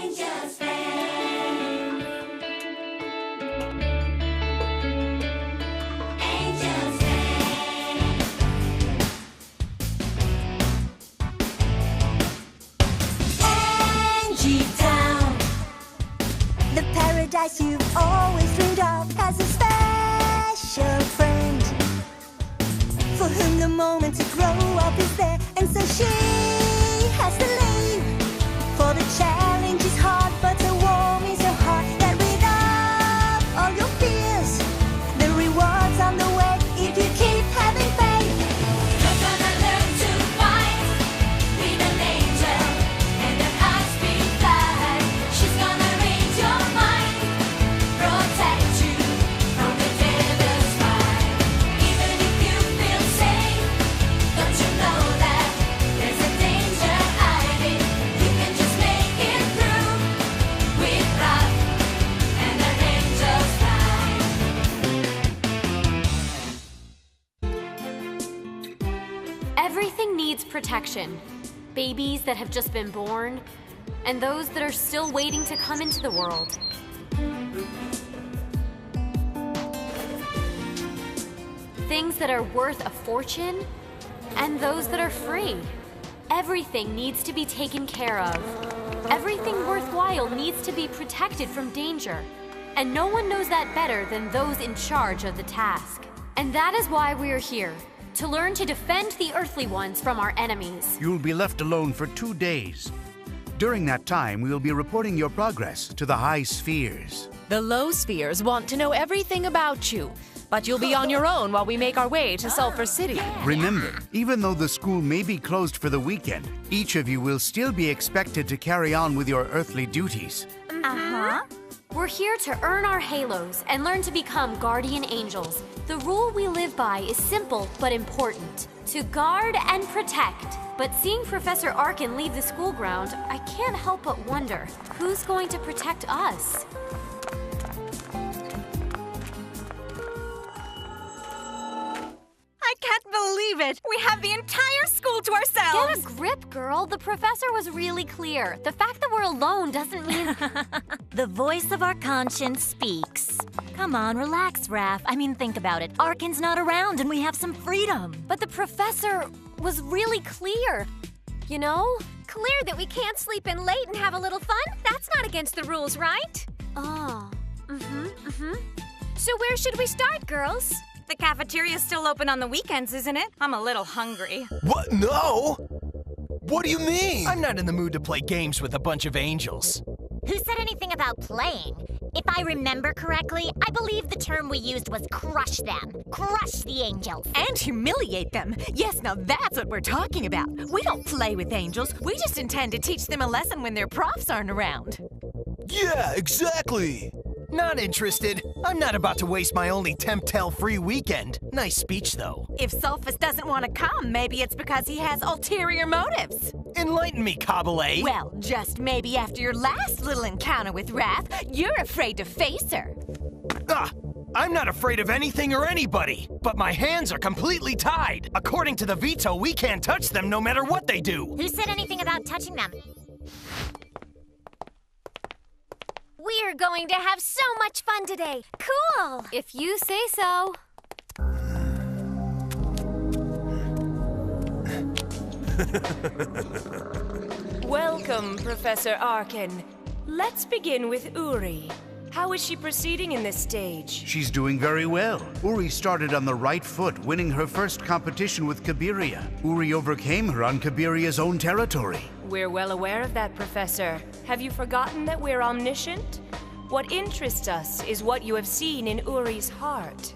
Angel's fan. Angel's fan. Angie Town. The paradise you've always dreamed of has a special friend for whom the moment to grow up is there, and so she has to leave. For the challenge is hard, but the warm is your heart. That without all your fears, the rewards on the way if you keep having faith. You're gonna learn to fight with an angel and an high-speed flight. She's gonna read your mind, protect you from the devil's fight. Even if you feel safe, don't you know that there's a danger hiding? You can just make it through with love and an angel's flight. Everything needs protection. Babies that have just been born, and those that are still waiting to come into the world. Things that are worth a fortune, and those that are free. Everything needs to be taken care of. Everything worthwhile needs to be protected from danger. And no one knows that better than those in charge of the task. And that is why we are here, to learn to defend the earthly ones from our enemies. You'll be left alone for 2 days. During that time, we will be reporting your progress to the high spheres. The low spheres want to know everything about you, but you'll be on your own while we make our way to Sulphur City. Remember, even though the school may be closed for the weekend, each of you will still be expected to carry on with your earthly duties. We're here to earn our halos and learn to become guardian angels. The rule we live by is simple but important: to guard and protect. But seeing Professor Arkin leave the school ground, I can't help but wonder, who's going to protect us? I can't believe it! We have the entire school to ourselves! Get a grip, girl. The professor was really clear. The fact that we're alone doesn't mean... The voice of our conscience speaks. Come on, relax, Raph. I mean, think about it. Arkin's not around and we have some freedom. But the professor was really clear, you know? Clear that we can't sleep in late and have a little fun? That's not against the rules, right? Oh, So where should we start, girls? The cafeteria's still open on the weekends, isn't it? I'm a little hungry. What? No! What do you mean? I'm not in the mood to play games with a bunch of angels. Who said anything about playing? If I remember correctly, I believe the term we used was crush them. Crush the angels. And humiliate them. Yes, now that's what we're talking about. We don't play with angels. We just intend to teach them a lesson when their profs aren't around. Yeah, exactly. Not interested. I'm not about to waste my only Temptel-free weekend. Nice speech, though. If Sulphus doesn't want to come, maybe it's because he has ulterior motives. Enlighten me, Kabale. Well, just maybe after your last little encounter with Wrath, you're afraid to face her. I'm not afraid of anything or anybody, but my hands are completely tied. According to the veto, we can't touch them no matter what they do. Who said anything about touching them? We're going to have so much fun today. Cool! if you say so. Welcome, Professor Arkin. Let's begin with Uri. How is she proceeding in this stage? She's doing very well. Uri started on the right foot, winning her first competition with Kabiria. Uri overcame her on Kabiria's own territory. We're well aware of that, Professor. Have you forgotten that we're omniscient? What interests us is what you have seen in Uri's heart.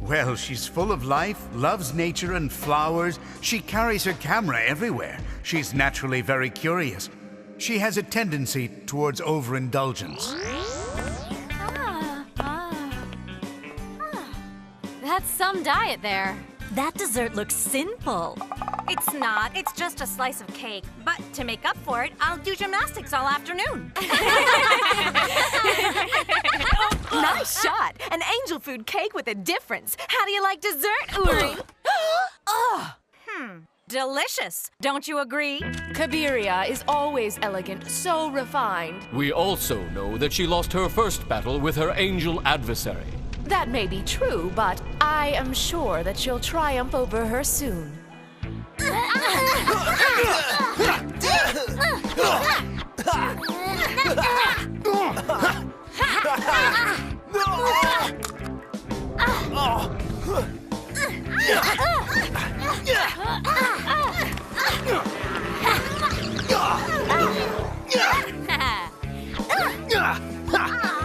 Well, she's full of life, loves nature and flowers. She carries her camera everywhere. She's naturally very curious. She has a tendency towards overindulgence. That's some diet there. That dessert looks sinful. It's not. It's just a slice of cake. But to make up for it, I'll do gymnastics all afternoon. Nice shot. An angel food cake with a difference. How do you like dessert, Uri? Delicious. Don't you agree? Kabiria is always elegant, so refined. We also know that she lost her first battle with her angel adversary. That may be true, but I am sure that she'll triumph over her soon.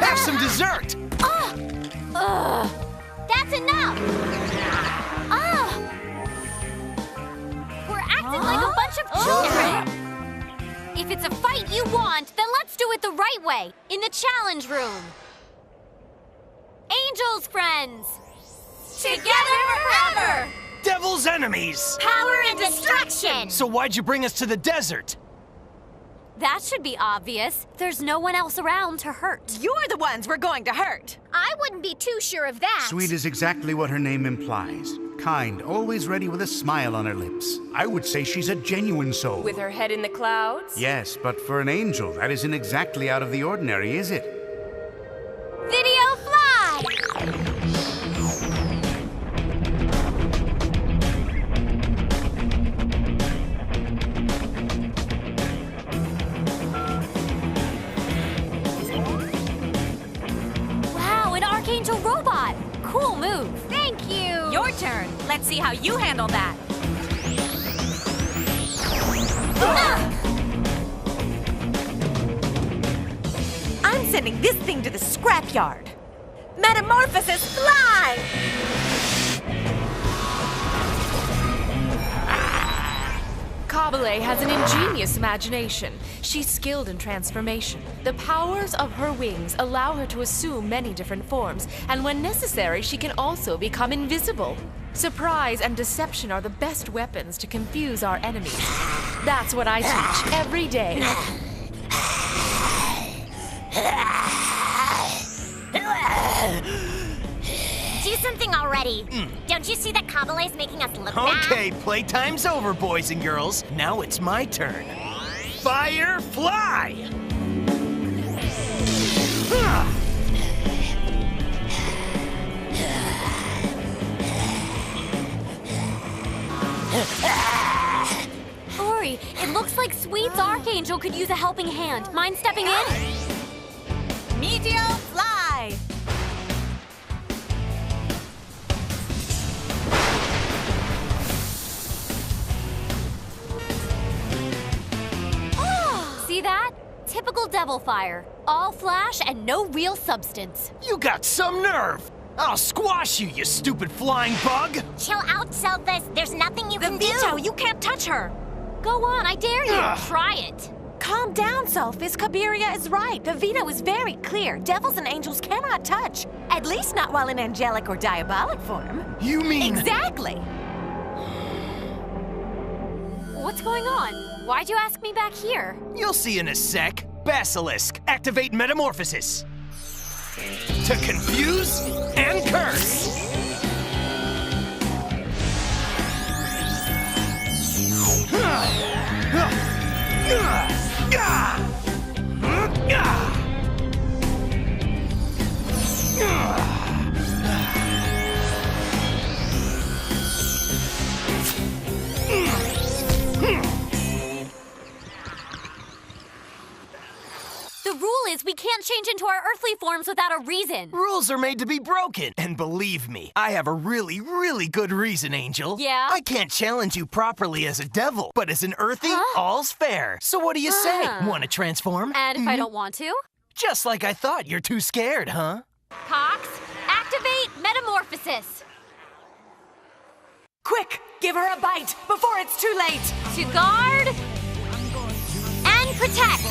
Have some dessert! That's enough! We're acting like a bunch of children! If it's a fight you want, then let's do it the right way, in the challenge room. Angels, friends! Together forever! Devil's enemies! Power and destruction! So why'd you bring us to the desert? That should be obvious. There's no one else around to hurt. You're the ones we're going to hurt. I wouldn't be too sure of that. Sweet is exactly what her name implies. Kind, always ready with a smile on her lips. I would say she's a genuine soul. With her head in the clouds? Yes, but for an angel, that isn't exactly out of the ordinary, is it? Video fly! Wow, an Archangel robot! Cool move. Thank you! Your turn. Let's see how you handle that. I'm sending this thing to the scrapyard. Metamorphosis, fly! Kabale has an ingenious imagination. She's skilled in transformation. The powers of her wings allow her to assume many different forms, and when necessary, she can also become invisible. Surprise and deception are the best weapons to confuse our enemies. That's what I teach every day. Do something already. Don't you see that Kabale's making us look bad? Okay, playtime's over, boys and girls. Now it's my turn. Fire, fly! Ori, it looks like Sweet's Archangel could use a helping hand. Mind stepping in? Meteor, fly! See that? Typical devil fire. All flash and no real substance. You got some nerve! I'll squash you, you stupid flying bug! Chill out, Selphus. There's nothing you The can veto, do. you can't touch her. Go on, I dare you. Ugh. Try it. Calm down, Selphus. Kabiria is right. The veto is very clear. Devils and angels cannot touch. At least not while in angelic or diabolic form. You mean... Exactly. What's going on? Why'd you ask me back here? You'll see in a sec. Basilisk, activate metamorphosis. To confuse and curse. The rule is we can't change into our earthly forms without a reason. Rules are made to be broken. And believe me, I have a really, really good reason, Angel. Yeah? I can't challenge you properly as a devil, but as an earthy, all's fair. So what do you say? Want to transform? And if I don't want to? Just like I thought, you're too scared, huh? Cox, activate metamorphosis. Quick, give her a bite before it's too late. To guard and protect.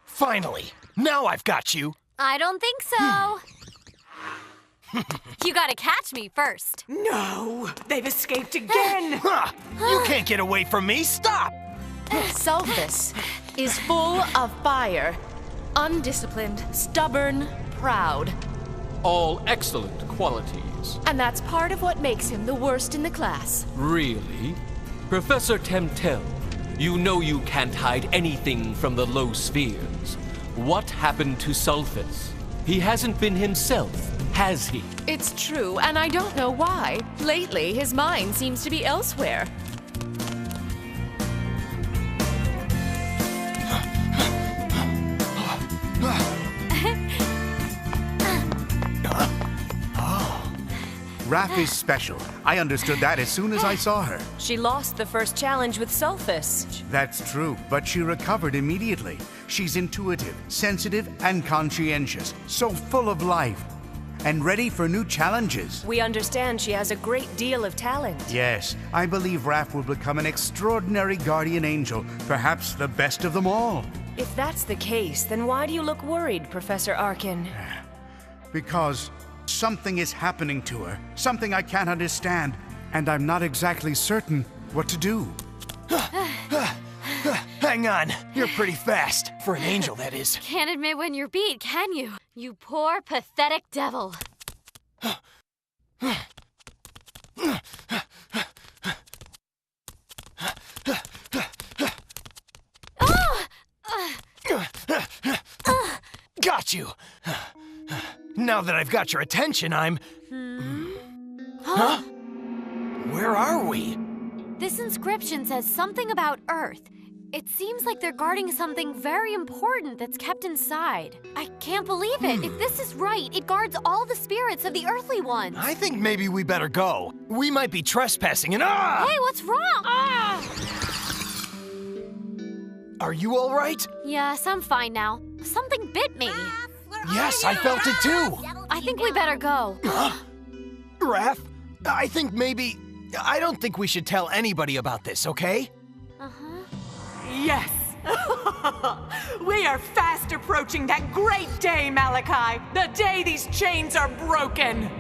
Finally, now I've got you. I don't think so. You gotta catch me first. No, they've escaped again. You can't get away from me. Stop! Sulphus is full of fire, undisciplined, stubborn, proud. All excellent qualities. And that's part of what makes him the worst in the class. Really? Professor Temtel, you know you can't hide anything from the low spheres. What happened to Sulphus? He hasn't been himself, has he? It's true, and I don't know why. Lately, his mind seems to be elsewhere. Raph is special. I understood that as soon as I saw her. She lost the first challenge with Sulphus. That's true, but she recovered immediately. She's intuitive, sensitive, and conscientious, so full of life, and ready for new challenges. We understand she has a great deal of talent. Yes, I believe Raph will become an extraordinary guardian angel, perhaps the best of them all. If that's the case, then why do you look worried, Professor Arkin? Because something is happening to her, something I can't understand, and I'm not exactly certain what to do. Hang on, you're pretty fast. For an angel, that is. Can't admit when you're beat, can you? You poor, pathetic devil. Got you. Now that I've got your attention, I'm... Huh? Where are we? This inscription says something about Earth. It seems like they're guarding something very important that's kept inside. I can't believe it. If this is right, it guards all the spirits of the earthly ones. I think maybe we better go. We might be trespassing and Hey, what's wrong? Are you all right? Yes, I'm fine now. Something bit me. Yes, I felt it too. I think we better go. Raph, I think maybe... I don't think we should tell anybody about this, okay? Yes. We are fast approaching that great day, Malachi. The day these chains are broken.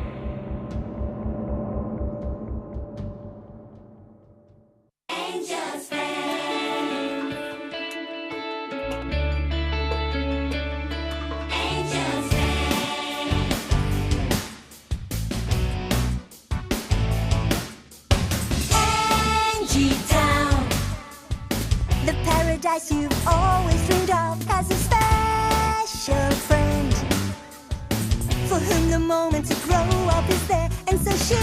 Angels fan. Angels fan. Angie Town, the paradise you've always dreamed of, has a special friend for whom the moment to grow up is there, and so she